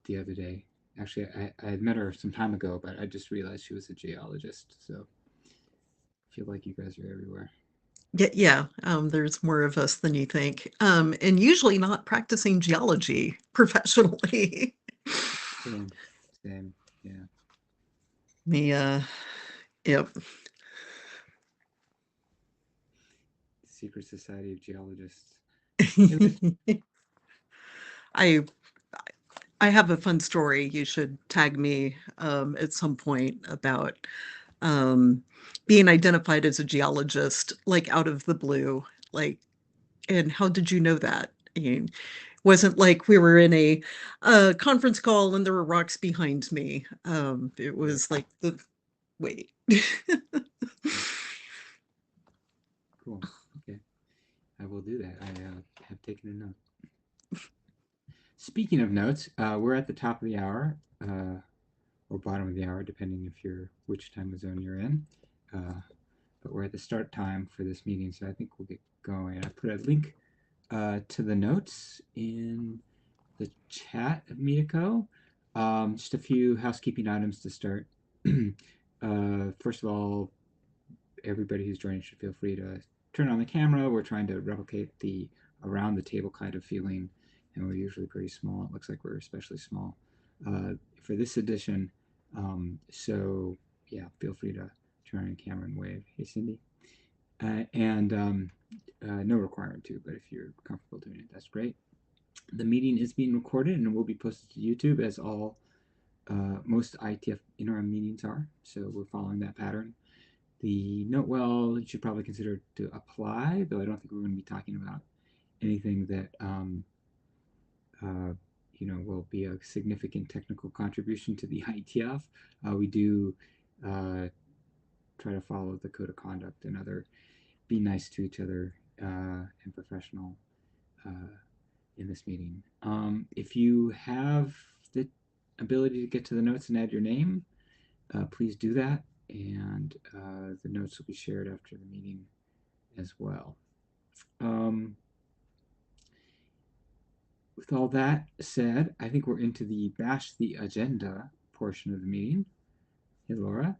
the other day. Actually, I had met her some time ago, but I just realized she was a geologist. So I feel like you guys are everywhere. Yeah, yeah, there's more of us than you think, and usually not practicing geology professionally. Same, same. Yeah. The yep. Secret Society of Geologists. Hey, I I have a fun story. You should tag me at some point about um, being identified as a geologist, like out of the blue. Like, and how did you know that? I mean, wasn't like we were in a conference call and there were rocks behind me. It right. was like the wait. Right. Cool. Okay. I will do that. I have taken a note. Speaking of notes, we're at the top of the hour, or bottom of the hour, depending if you're which time zone you're in. Uh, but we're at the start time for this meeting, so I think we'll get going. I put a link to the notes in the chat of Miyako. Just a few housekeeping items to start. First of all, everybody who's joining should feel free to turn on the camera. We're trying to replicate the around the table kind of feeling, and we're usually pretty small. It looks like we're especially small for this edition. So yeah, feel free to turn on your camera and wave. Hey, Cindy. And no requirement to, but if you're comfortable doing it, that's great. The meeting is being recorded and will be posted to YouTube as all most IETF interim meetings are. So we're following that pattern. The note well you should probably consider to apply, though I don't think we're going to be talking about anything that uh, will be a significant technical contribution to the IETF. We do try to follow the code of conduct and other be nice to each other and professional uh, in this meeting. If you have the ability to get to the notes and add your name, please do that. And the notes will be shared after the meeting as well. Um, with all that said, I think we're into the bash the agenda portion of the meeting. Hey, Laura,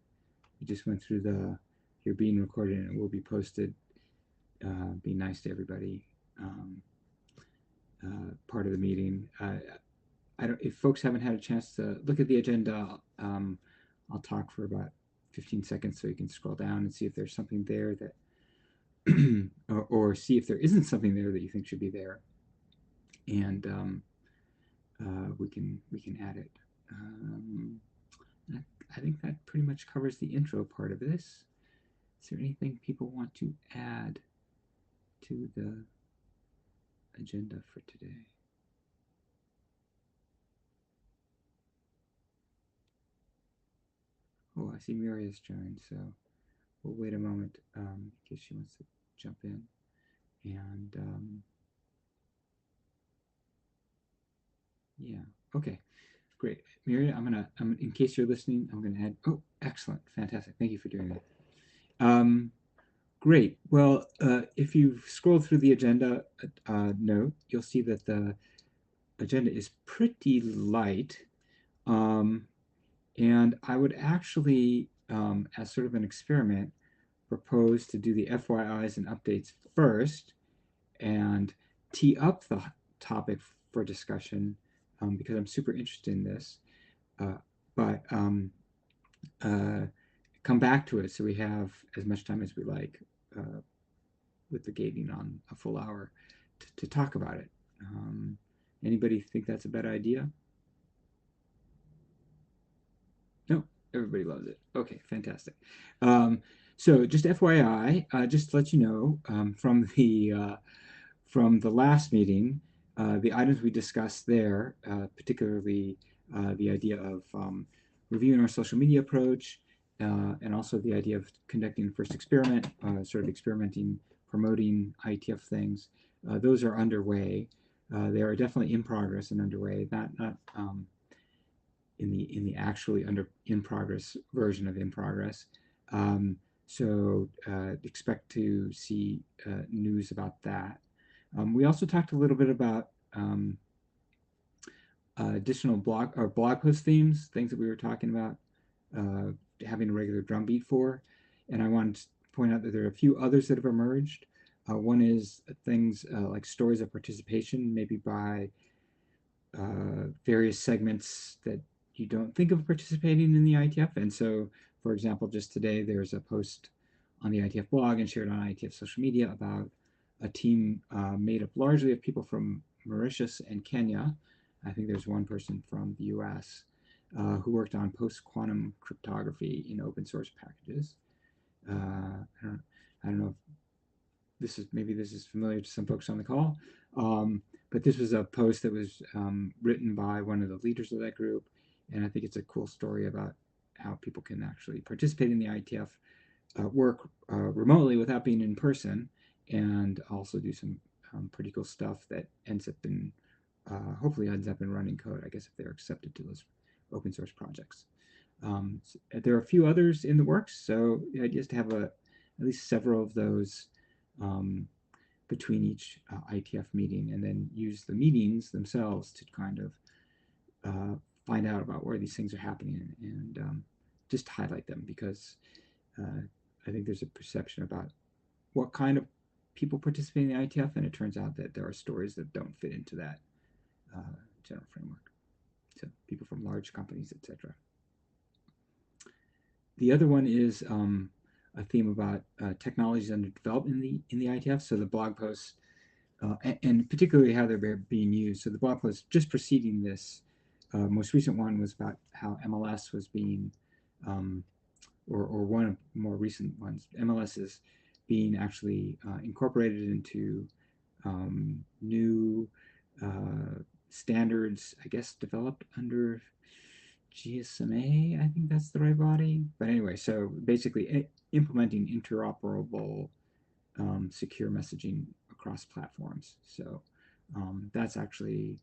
we just went through the you're being recorded and it will be posted. Be nice to everybody. Part of the meeting. I don't. If folks haven't had a chance to look at the agenda, I'll talk for about 15 seconds so you can scroll down and see if there's something there that, or see if there isn't something there that you think should be there, and we can add it. Um, I think that pretty much covers the intro part of this. Is there anything people want to add to the agenda for today? Oh, I see Miria's joined, so we'll wait a moment in case she wants to jump in. And yeah, okay, great. Miria, in case you're listening, I'm gonna add. Oh, excellent, fantastic. Thank you for doing that. Great. Well, if you scroll through the agenda note, you'll see that the agenda is pretty light. Um, and I would actually, as sort of an experiment, propose to do the FYIs and updates first and tee up the topic for discussion because I'm super interested in this. Uh, but uh, come back to it so we have as much time as we like uh, with the gating on a full hour to talk about it. Anybody think that's a bad idea? No, everybody loves it. Okay, fantastic. Um, so just FYI, just to let you know from the last meeting, the items we discussed there, particularly the idea of reviewing our social media approach, and also the idea of conducting the first experiment, sort of experimenting, promoting IETF things. Those are underway. They are definitely in progress and underway. Not in the actually in progress version of in progress. So expect to see news about that. We also talked a little bit about additional blog post themes, things that we were talking about, having a regular drumbeat for. And I wanted to point out that there are a few others that have emerged. One is things like stories of participation, maybe by various segments that you don't think of participating in the IETF. And so, for example, just today there's a post on the IETF blog and shared on IETF social media about a team made up largely of people from Mauritius and Kenya. I think there's one person from the US who worked on post-quantum cryptography in open source packages. I don't know if maybe this is familiar to some folks on the call. But this was a post that was written by one of the leaders of that group, and I think it's a cool story about how people can actually participate in the IETF, work remotely without being in person, and also do some pretty cool stuff that hopefully ends up in running code, I guess, if they're accepted to those open source projects. So there are a few others in the works, so the idea is to have at least several of those between each IETF meeting, and then use the meetings themselves to kind of find out about where these things are happening and just highlight them, because I think there's a perception about what kind of people participate in the IETF, and it turns out that there are stories that don't fit into that general framework. So people from large companies, etc. The other one is a theme about technologies under development in the IETF. So the blog posts, and particularly how they're being used. So the blog post just preceding this, most recent one was about how MLS was being, or one of the more recent ones, MLS is being actually incorporated into new standards, I guess, developed under GSMA, I think that's the right body. But anyway, so basically implementing interoperable secure messaging across platforms. So that's actually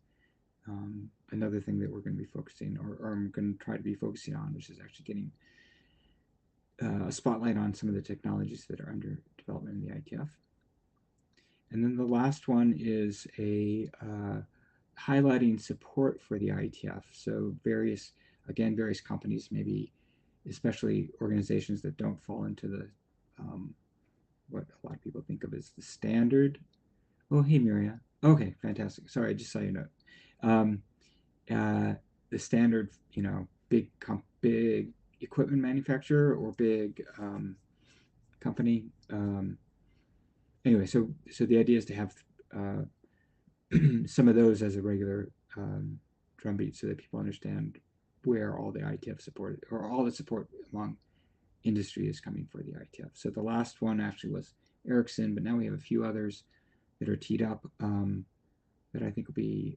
another thing that we're going to be focusing, or I'm going to try to be focusing on, which is actually getting a spotlight on some of the technologies that are under development in the IETF. And then the last one is a highlighting support for the IETF. So various companies, maybe especially organizations that don't fall into the what a lot of people think of as the standard. Oh, hey, Miria. Okay, fantastic. Sorry, I just saw your note. The standard, big equipment manufacturer or big company. Anyway, so the idea is to have some of those as a regular drumbeat, so that people understand where all the IETF support, or all the support among industry, is coming for the IETF. So the last one actually was Ericsson, but now we have a few others that are teed up that I think will be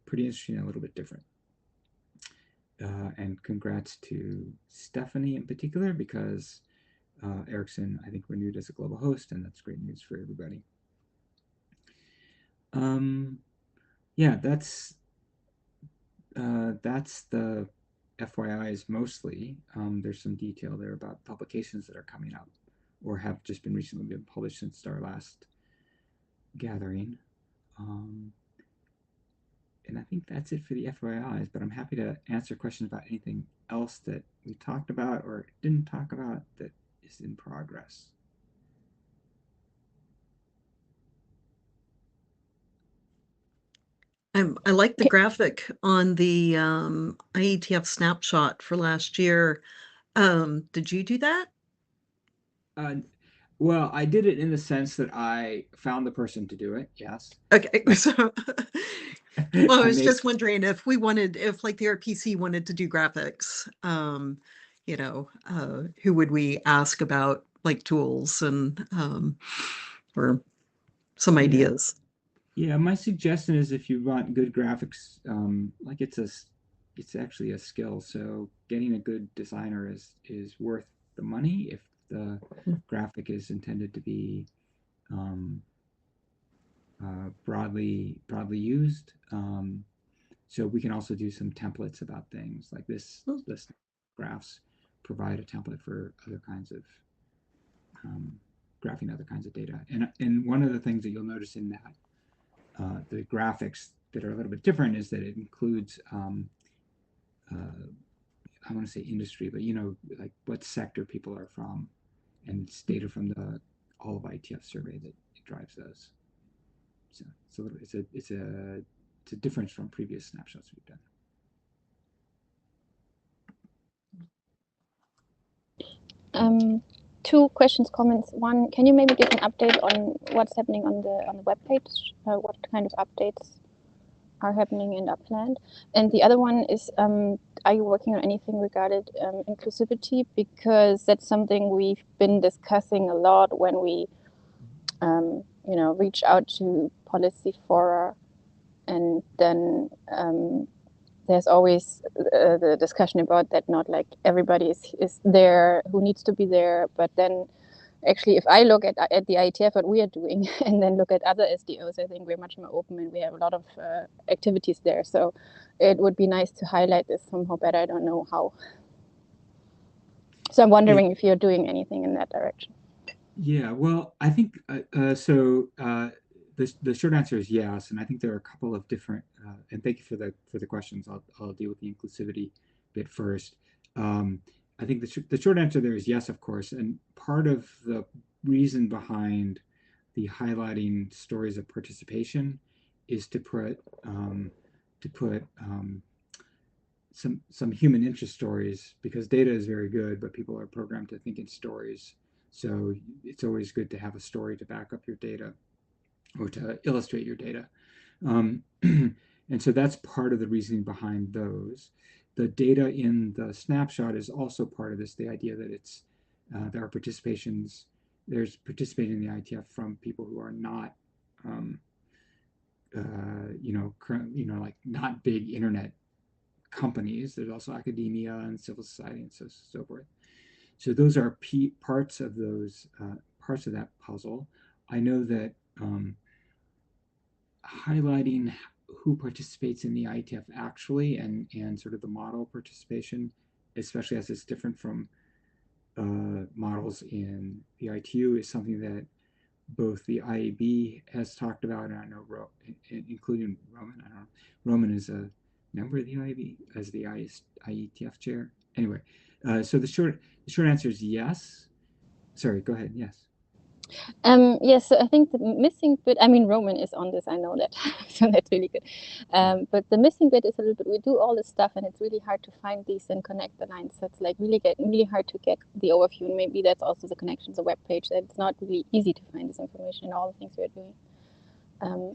pretty interesting and a little bit different. And congrats to Stephanie in particular, because Ericsson, I think, renewed as a global host, and that's great news for everybody. Yeah, that's the FYIs mostly. There's some detail there about publications that are coming up or have just been recently been published since our last gathering. And I think that's it for the FYIs, but I'm happy to answer questions about anything else that we talked about or didn't talk about that is in progress. I like the graphic on the IETF snapshot for last year. Did you do that? Well, I did it in the sense that I found the person to do it. Yes. Okay, so well, I I was made just wondering if like the RPC wanted to do graphics, who would we ask about like tools and or some yeah. ideas? Yeah, my suggestion is, if you want good graphics, like it's actually a skill. So getting a good designer is worth the money if the graphic is intended to be broadly used. So we can also do some templates about things like this. List graphs provide a template for other kinds of graphing other kinds of data. And one of the things that you'll notice in that the graphics, that are a little bit different is that it includes, I want to say industry, but like what sector people are from, and it's data from the all of IETF survey that drives those. So it's a difference from previous snapshots we've done. Two questions, comments. One, can you maybe give an update on what's happening on the webpage? What kind of updates are happening and are planned? And the other one is, are you working on anything regarding inclusivity? Because that's something we've been discussing a lot when we, reach out to policy fora, and then there's always the discussion about that, not like everybody is there who needs to be there. But then actually, if I look at the IETF, what we are doing, and then look at other SDOs, I think we're much more open and we have a lot of activities there. So it would be nice to highlight this somehow better. I don't know how. So I'm wondering if you're doing anything in that direction. Yeah, well, I think the short answer is yes, and I think there are a couple of different. And thank you for the questions. I'll deal with the inclusivity bit first. I think the short answer there is yes, of course, and part of the reason behind the highlighting stories of participation is to put some human interest stories, because data is very good, but people are programmed to think in stories. So it's always good to have a story to back up your data or to illustrate your data. And so that's part of the reasoning behind those. The data in the snapshot is also part of this, the idea that there are participations, there's participating in the IETF from people who are not, like not big internet companies. There's also academia and civil society and so forth. So those are parts of that puzzle. I know that highlighting who participates in the IETF actually, and sort of the model participation, especially as it's different from models in the ITU, is something that both the IAB has talked about, and I know including Roman. I don't know. Roman is a member of the IAB as the IETF chair. Anyway, so the short answer is yes. Sorry, go ahead. Yes. Yes, so I think the missing bit, I mean, Roman is on this, I know that, so that's really good. But the missing bit is a little bit, we do all this stuff and it's really hard to find these and connect the lines. So it's like really hard to get the overview, and maybe that's also the connection to the web page, that it's not really easy to find this information in all the things we're doing.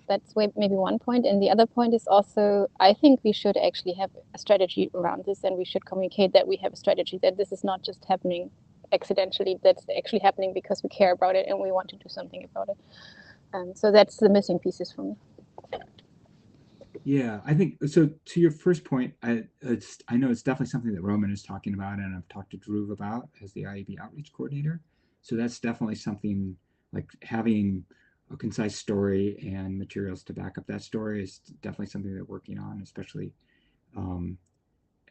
That's maybe one point. And the other point is also, I think we should actually have a strategy around this, and we should communicate that we have a strategy, that this is not just happening accidentally, that's actually happening because we care about it and we want to do something about it. So that's the missing pieces for me. Yeah, I think so. To your first point, I know it's definitely something that Roman is talking about, and I've talked to Drew about as the IAB outreach coordinator. So that's definitely something, like having a concise story and materials to back up that story is definitely something they're working on, especially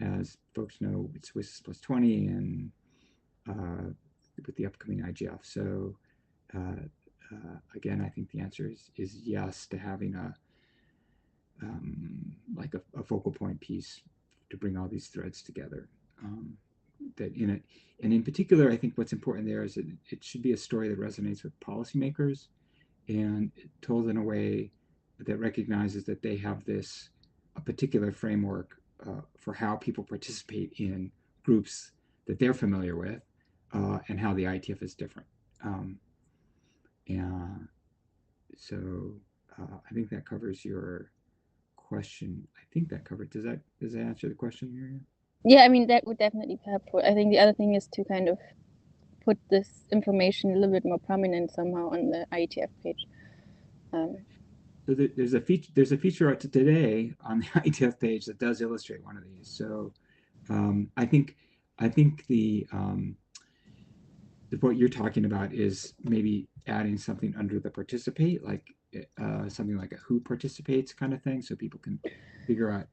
as folks know, it's Swiss plus 20 and with the upcoming IGF. So again, I think the answer is yes to having like a focal point piece to bring all these threads together. That in it, and in particular, I think what's important there is that it should be a story that resonates with policymakers and told in a way that recognizes that they have a particular framework for how people participate in groups that they're familiar with, and how the IETF is different. And so I think that covers your question. I think that covered. Does that answer the question, Miriam? Yeah, I mean, that would definitely be helpful. I think the other thing is to kind of put this information a little bit more prominent somehow on the IETF page. So there's a feature today on the IETF page that does illustrate one of these. So I think what you're talking about is maybe adding something under the participate, like something like a who participates kind of thing, so people can figure out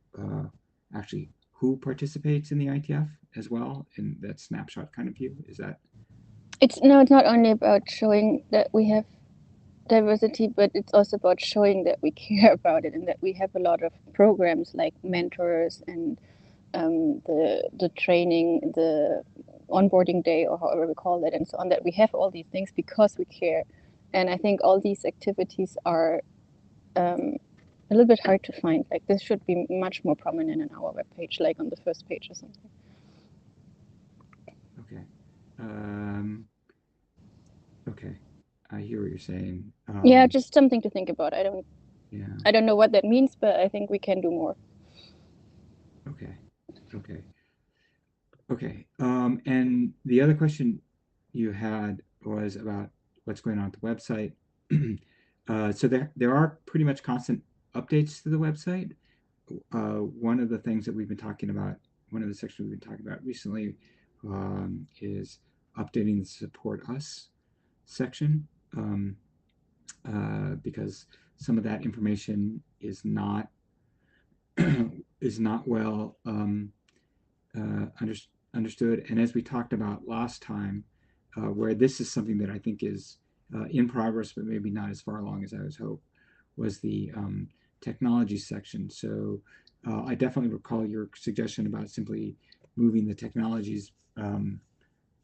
actually who participates in the IETF as well in that snapshot kind of view. Is that? It's not only about showing that we have diversity, but it's also about showing that we care about it and that we have a lot of programs like mentors and the training, the onboarding day, or however we call it, and so on, that we have all these things because we care. And I think all these activities are a little bit hard to find. Like, this should be much more prominent in our webpage, like on the first page or something. Okay. Okay. I hear what you're saying. Yeah, just something to think about. Yeah. I don't know what that means, but I think we can do more. Okay. Okay. Okay. And the other question you had was about what's going on at the website. So there are pretty much constant updates to the website. One of the things that we've been talking about, one of the sections we've been talking about recently, is updating the Support Us section, because some of that information is not is not well understood. And as we talked about last time, where this is something that I think is in progress, but maybe not as far along as I was hoped, was the technology section. So I definitely recall your suggestion about simply moving the technologies,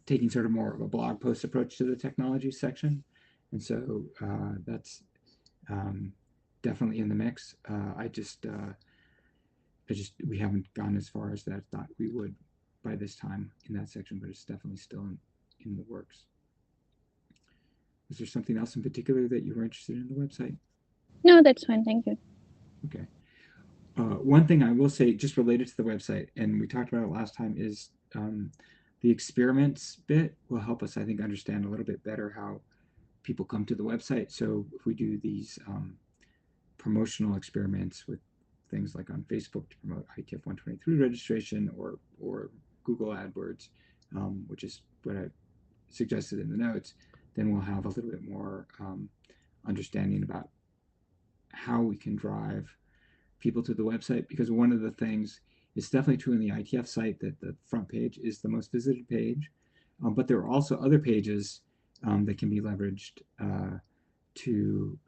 taking sort of more of a blog post approach to the technology section. And so that's definitely in the mix. We haven't gone as far as that I thought we would by this time in that section, but it's definitely still in the works. Is there something else in particular that you were interested in the website? No, that's fine. Thank you. Okay. One thing I will say, just related to the website, and we talked about it last time, is the experiments bit will help us, I think, understand a little bit better how people come to the website. So if we do these promotional experiments with things like on Facebook to promote IETF 123 registration, or Google AdWords, which is what I suggested in the notes, then we'll have a little bit more understanding about how we can drive people to the website. Because one of the things, it's definitely true in the IETF site that the front page is the most visited page, but there are also other pages that can be leveraged to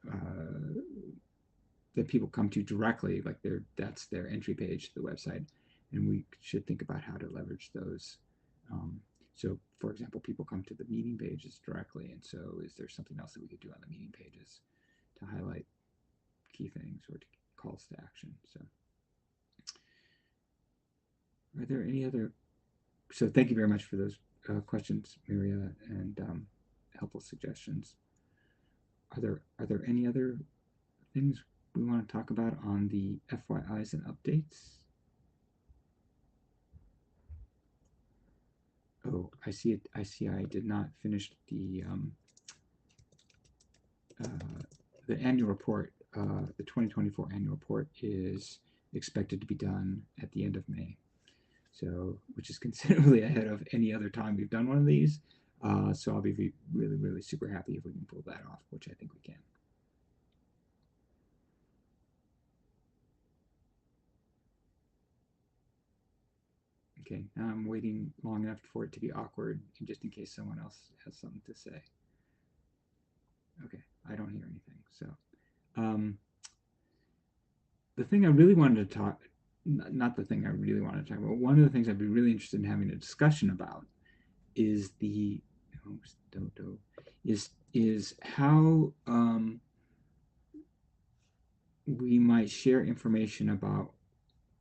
that people come to directly, like that's their entry page to the website, and we should think about how to leverage those. So, for example, people come to the meeting pages directly, and so is there something else that we could do on the meeting pages to highlight key things or to calls to action? So, are there any other? So, thank you very much for those questions, Maria, and helpful suggestions. Are there any other things we want to talk about on the FYIs and updates? Oh, I see it. I see. I did not finish the annual report. The 2024 annual report is expected to be done at the end of May, so which is considerably ahead of any other time we've done one of these. So I'll be really, really super happy if we can pull that off, which I think we can. Okay, now I'm waiting long enough for it to be awkward, just in case someone else has something to say. Okay, I don't hear anything. So, the thing I really wanted to talk, not the thing I really wanted to talk about, one of the things I'd be really interested in having a discussion about is the, is how we might share information about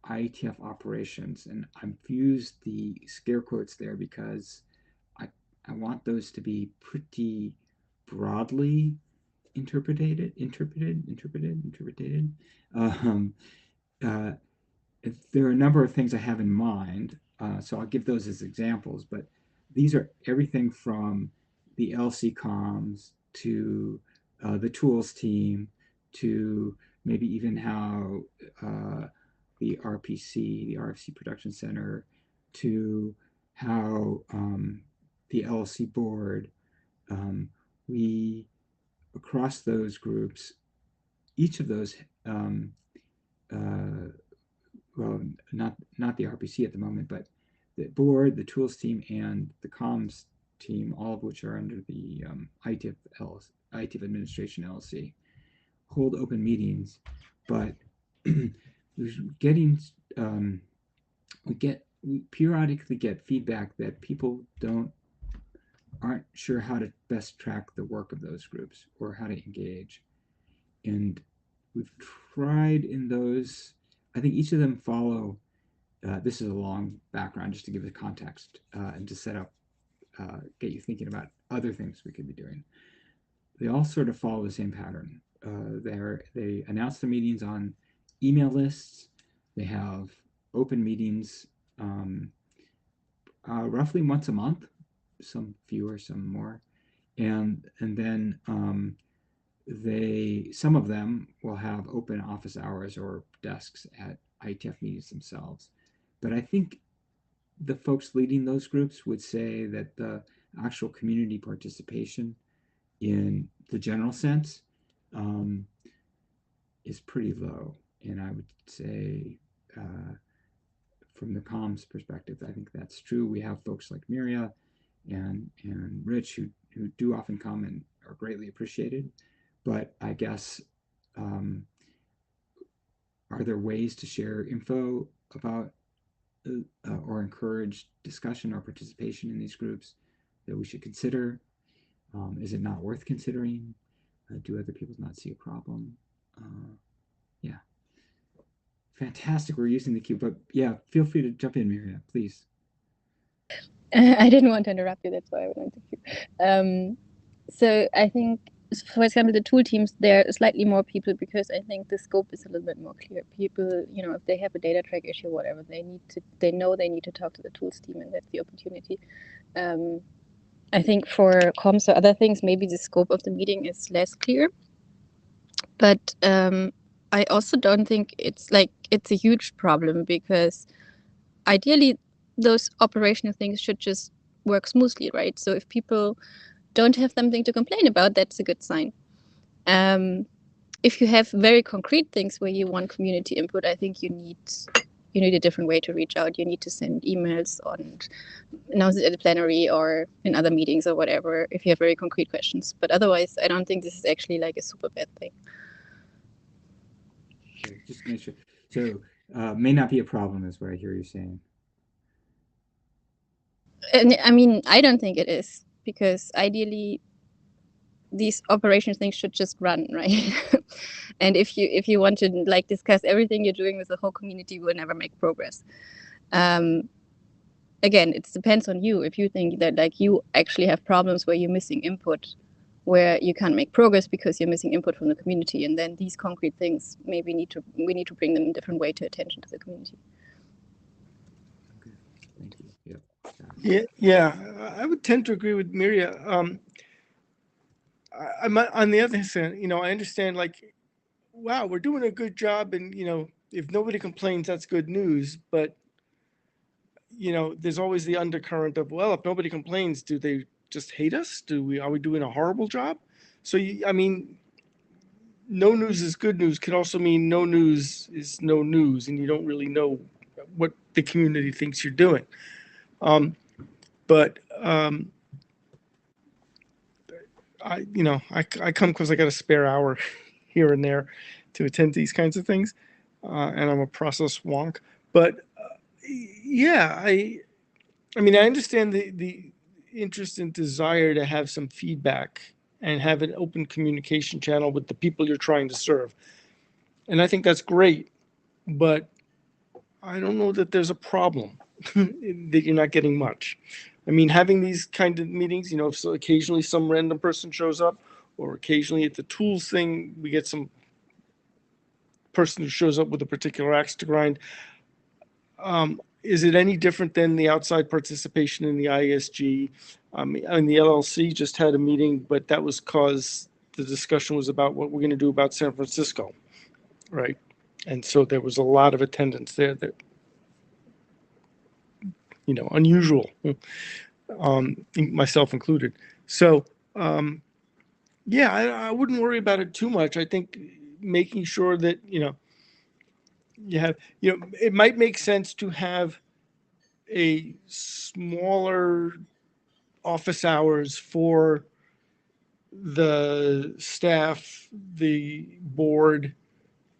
IETF operations. And I've used the scare quotes there because I want those to be pretty broadly interpreted. There are a number of things I have in mind, so I'll give those as examples, but these are everything from the LLC-COMMS to the tools team to maybe even how the RPC, the RFC Production Center, to how the LLC board, we, across those groups, each of those, well, not the RPC at the moment, but the board, the tools team, and the comms team, all of which are under the IETF IETF Administration LLC hold open meetings, but we periodically get feedback that people aren't sure how to best track the work of those groups or how to engage. And we've tried in those, I think each of them follow, this is a long background just to give the context and to set up, get you thinking about other things we could be doing. They all sort of follow the same pattern. They announce the meetings on email lists. They have open meetings roughly once a month, some fewer, some more, and then some of them will have open office hours or desks at IETF meetings themselves. But I think the folks leading those groups would say that the actual community participation in the general sense is pretty low. And I would say from the comms perspective, I think that's true. We have folks like Miria and Rich who do often come and are greatly appreciated. But I guess, are there ways to share info about or encourage discussion or participation in these groups that we should consider? Is it not worth considering? Do other people not see a problem? Yeah. Fantastic. We're using the queue, but yeah, feel free to jump in, Miria, please. I didn't want to interrupt you, that's why I went to queue. So I think, for example, the tool teams, there are slightly more people because I think the scope is a little bit more clear. People, if they have a data track issue, whatever, they know they need to talk to the tools team, and that's the opportunity. I think for comms or other things, maybe the scope of the meeting is less clear. But I also don't think it's a huge problem, because ideally those operational things should just work smoothly, right? So if people don't have something to complain about, that's a good sign. If you have very concrete things where you want community input, I think you need a different way to reach out. You need to send emails announce it at the plenary or in other meetings or whatever, if you have very concrete questions. But otherwise, I don't think this is actually like a super bad thing. Okay, just to make sure. So may not be a problem is what I hear you saying. And I mean, I don't think it is, because ideally these operational things should just run, right? And if you want to discuss everything you're doing with the whole community, you will never make progress. Again, it depends on you. If you think that you actually have problems where you're missing input, where you can't make progress because you're missing input from the community, and then these concrete things maybe we need to bring them in a different way to attention to the community. Okay, thank you. Yep. Yeah, I would tend to agree with Miria. I'm on the other hand, I understand, wow, we're doing a good job, and if nobody complains, that's good news. But there's always the undercurrent of, well, if nobody complains, do they just hate us? Are we doing a horrible job? So no news is good news can also mean no news is no news, and you don't really know what the community thinks you're doing. But I come because I got a spare hour here and there to attend these kinds of things, and I'm a process wonk. But yeah, I understand the interest and desire to have some feedback and have an open communication channel with the people you're trying to serve, and I think that's great. But I don't know that there's a problem that you're not getting much. I mean, having these kind of meetings, if occasionally some random person shows up, or occasionally at the tools thing, we get some person who shows up with a particular axe to grind. Is it any different than the outside participation in the ISG? And the LLC just had a meeting, but that was because the discussion was about what we're going to do about San Francisco, right? And so there was a lot of attendance there that, unusual, myself included. So, yeah, I wouldn't worry about it too much. I think making sure that, you have, it might make sense to have a smaller office hours for the staff, the board,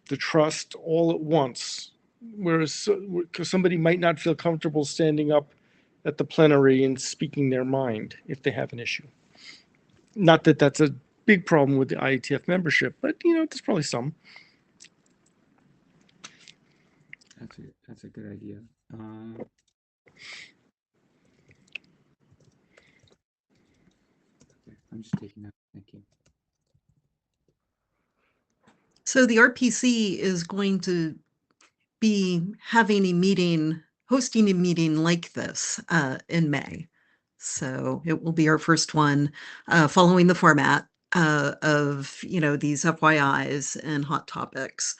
the trust all at once. Whereas, because somebody might not feel comfortable standing up at the plenary and speaking their mind if they have an issue. Not that that's a big problem with the IETF membership, but there's probably some. That's a good idea. Okay, I'm just taking that. Thank you. So the RPC is going to be having a meeting, hosting a meeting like this in May. So it will be our first one following the format of, these FYIs and hot topics,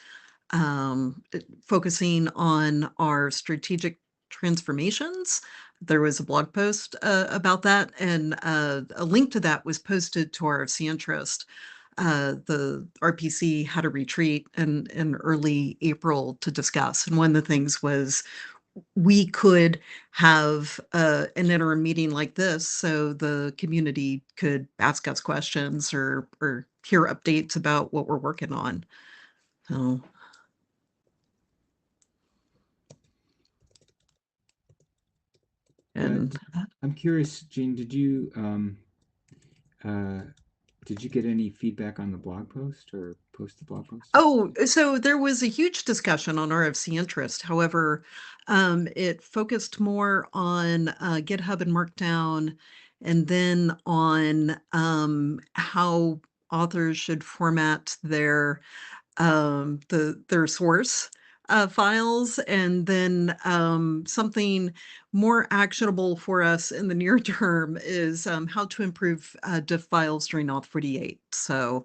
focusing on our strategic transformations. There was a blog post about that, and a link to that was posted to our RFC interest. The RPC had a retreat in early April to discuss, and one of the things was we could have an interim meeting like this so the community could ask us questions or hear updates about what we're working on. So. And I'm curious, Jean, did you get any feedback on the blog post or post the blog post? Oh, so there was a huge discussion on RFC interest. However, it focused more on GitHub and Markdown, and then on how authors should format their source files, and then something more actionable for us in the near term is how to improve diff files during Auth 48. So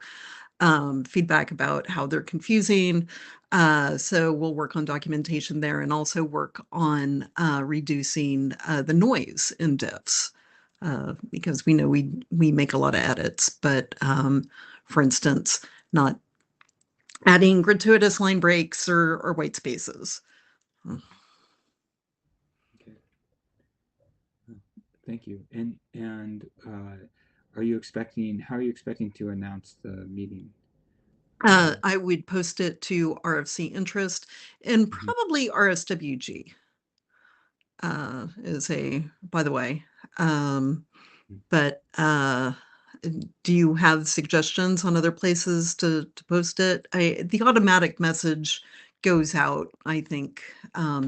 feedback about how they're confusing. So we'll work on documentation there and also work on reducing the noise in diffs. Because we know we make a lot of edits, but for instance, not adding gratuitous line breaks or white spaces. Okay. Thank you. And how are you expecting to announce the meeting? I would post it to RFC interest and probably RSWG is by the way. But do you have suggestions on other places to post it? The automatic message goes out, I think,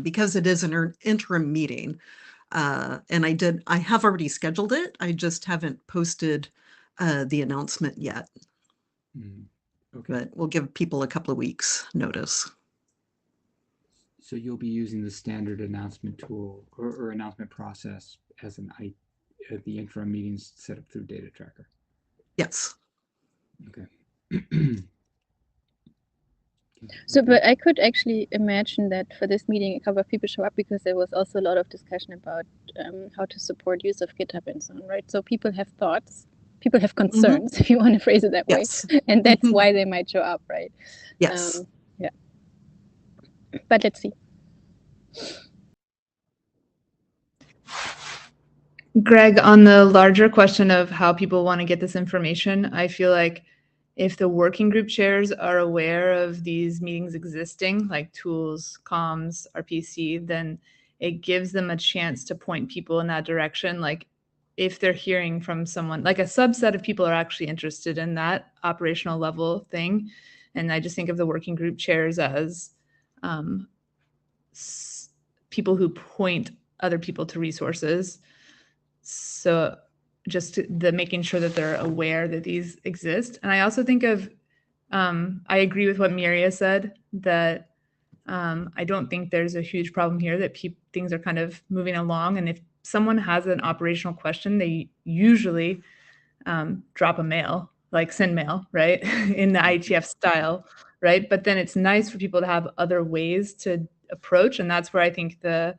because it is an interim meeting. And I have already scheduled it. I just haven't posted the announcement yet. Okay. But we'll give people a couple of weeks notice. So you'll be using the standard announcement tool or announcement process as the interim meetings set up through Data Tracker. Yes. Okay. So, but I could actually imagine that for this meeting, a couple of people show up because there was also a lot of discussion about how to support use of GitHub and so on, right? So people have thoughts, people have concerns, if you want to phrase it that Yes. way, and that's why they might show up, right? Yes. Yeah. But let's see. Greg, on the larger question of how people want to get this information, I feel like if the working group chairs are aware of these meetings existing, like tools, comms, RPC, then it gives them a chance to point people in that direction. Like if they're hearing from someone, like a subset of people are actually interested in that operational level thing. And I just think of the working group chairs as people who point other people to resources. So just the making sure that they're aware that these exist. And I also think of, I agree with what Miria said, that I don't think there's a huge problem here, that things are kind of moving along. And if someone has an operational question, they usually drop a mail, like send mail, right? In the IETF style, right? But then it's nice for people to have other ways to approach. And that's where I think the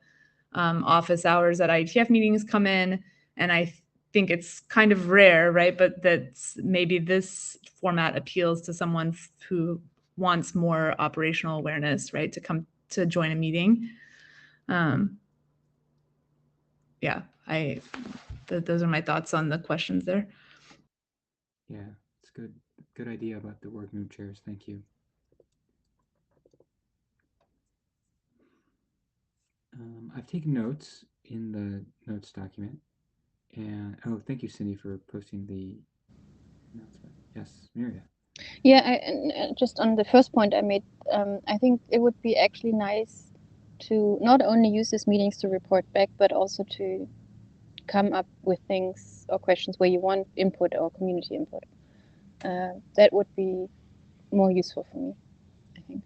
office hours at IETF meetings come in. And I think it's kind of rare, right? But that's maybe this format appeals to someone who wants more operational awareness, right? To come to join a meeting. Yeah, those are my thoughts on the questions there. Yeah, it's good. Good idea about the work group chairs. Thank you. I've taken notes in the notes document, and oh, thank you, Cindy, for posting the announcement. Yes, Miria. Yeah, and just on the first point I made, I think it would be actually nice to not only use these meetings to report back, but also to come up with things or questions where you want input or community input. That would be more useful for me, I think.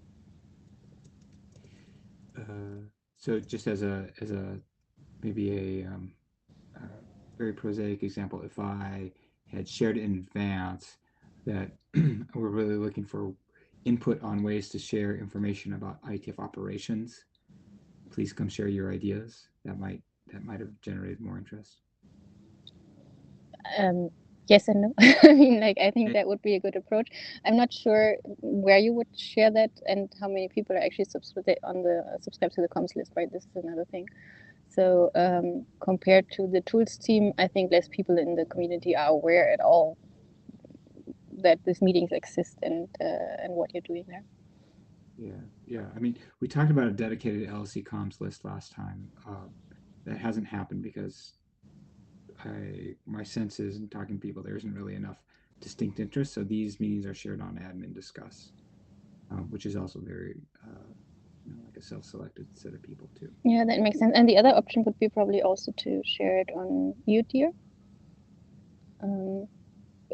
So just as a maybe a very prosaic example, if I had shared in advance that we're really looking for input on ways to share information about IETF operations, please come share your ideas. That might have generated more interest. Yes and no. I mean, like, I think that would be a good approach. I'm not sure where you would share that and how many people are actually subscribed to the comms list, right? This is another thing. So compared to the tools team, I think less people in the community are aware at all that these meetings exist and what you're doing there. Yeah. I mean, we talked about a dedicated LLC-COMMS list last time. That hasn't happened because my sense is in talking to people, there isn't really enough distinct interest. So these meetings are shared on admin discuss, which is also very, like a self-selected set of people too. Yeah, that makes sense. And the other option would be probably also to share it on UTIER.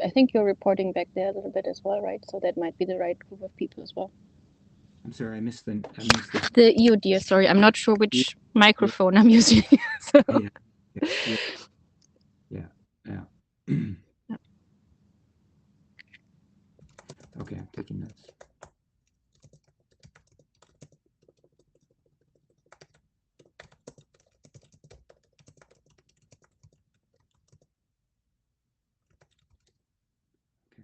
I think you're reporting back there a little bit as well, right? So that might be the right group of people as well. I'm sorry, I missed the The EOD. Sorry, I'm not sure which microphone I'm using. So. Yeah. Okay, I'm taking notes. Okay.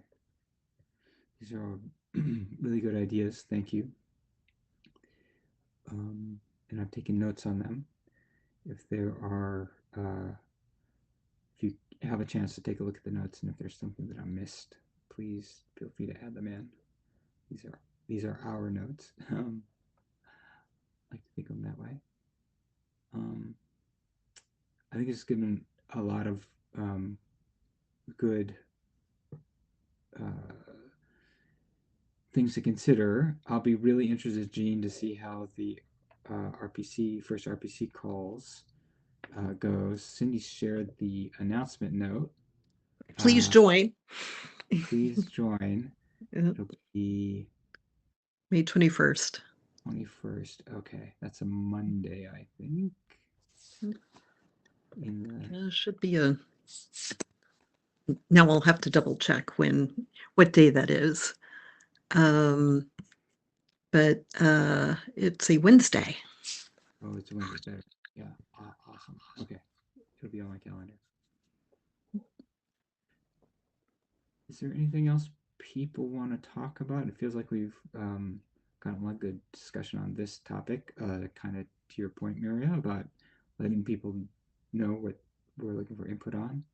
These are all really good ideas. Thank you. And I've taken notes on them. If there are, if you have a chance to take a look at the notes, and if there's something that I missed, please feel free to add them in. These are our notes. I like to think of them that way. I think it's given a lot of good things to consider. I'll be really interested, Gene, to see how the first RPC calls goes. Cindy shared the announcement note. Please join. Please join. It'll be May 21st. 21st. Okay, that's a Monday, I think. Should be a. Now we'll have to double check what day that is. But it's a Wednesday. Oh, it's a Wednesday. Yeah, awesome. Okay, it'll be on my calendar. Is there anything else people want to talk about? It feels like we've gotten a lot of good discussion on this topic. Kind of to your point, Miria, about letting people know what we're looking for input on.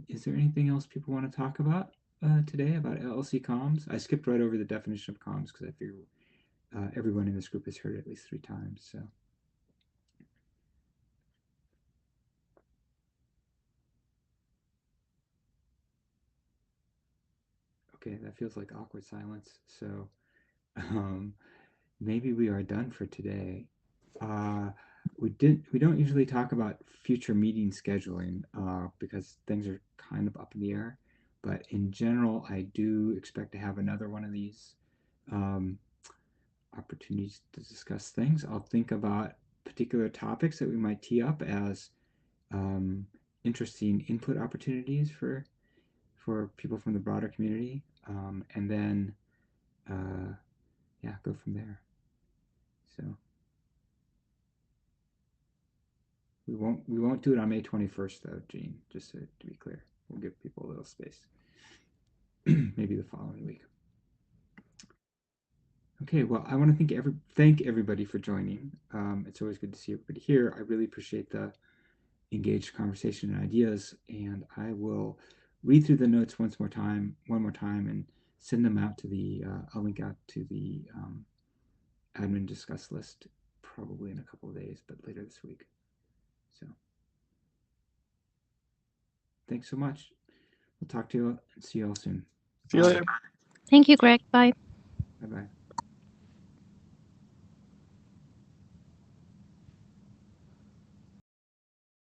Is there anything else people want to talk about today about LLC-COMMS? I skipped right over the definition of comms because I figure everyone in this group has heard it at least 3 times. So. Okay, that feels like awkward silence. So maybe we are done for today. We don't usually talk about future meeting scheduling because things are kind of up in the air. But in general, I do expect to have another one of these opportunities to discuss things. I'll think about particular topics that we might tee up as interesting input opportunities for people from the broader community, and then yeah, go from there. So we won't do it on May 21st though, Gene. Just to be clear, we'll give people a little space. Maybe the following week. Okay, well, I want to thank everybody for joining. It's always good to see everybody here. I really appreciate the engaged conversation and ideas, and I will read through the notes one more time, and send them out to the. I'll link out to the admin discuss list probably in a couple of days, but later this week. So thanks so much. We'll talk to you and see you all soon. See you later. Thank you, Greg. Bye. Bye bye.